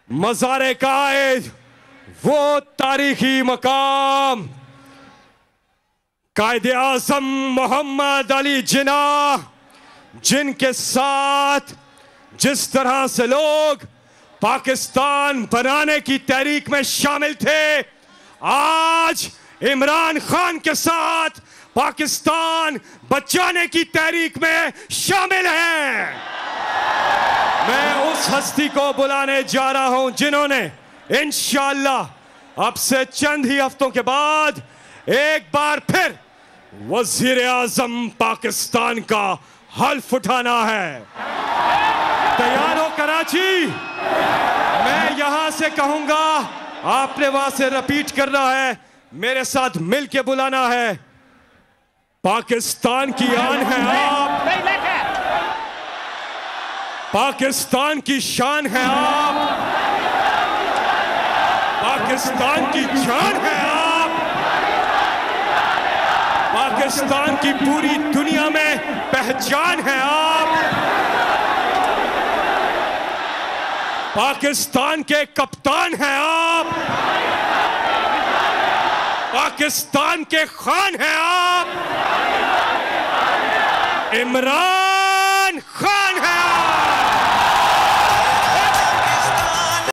मज़ारे कायद वो तारीखी मकाम, कायदे आज़म मोहम्मद अली जिन्ना, जिनके साथ जिस तरह से लोग पाकिस्तान बनाने की तहरीक में शामिल थे, आज इमरान खान के साथ पाकिस्तान बचाने की तहरीक में शामिल हैं। मैं उस हस्ती को बुलाने जा रहा हूं जिन्होंने इंशाअल्लाह अब से चंद ही हफ्तों के बाद एक बार फिर वजीर आजम पाकिस्तान का हल्फ उठाना है। तैयार हो कराची? मैं यहां से कहूंगा, आपने वहां से रिपीट करना है, मेरे साथ मिलके बुलाना है। पाकिस्तान की आन है आप, पाकिस्तान की शान है आप, पाकिस्तान की जान है आप, पाकिस्तान की पूरी दुनिया में पहचान है आप, पाकिस्तान के कप्तान हैं आप, पाकिस्तान के खान हैं आप। इमरान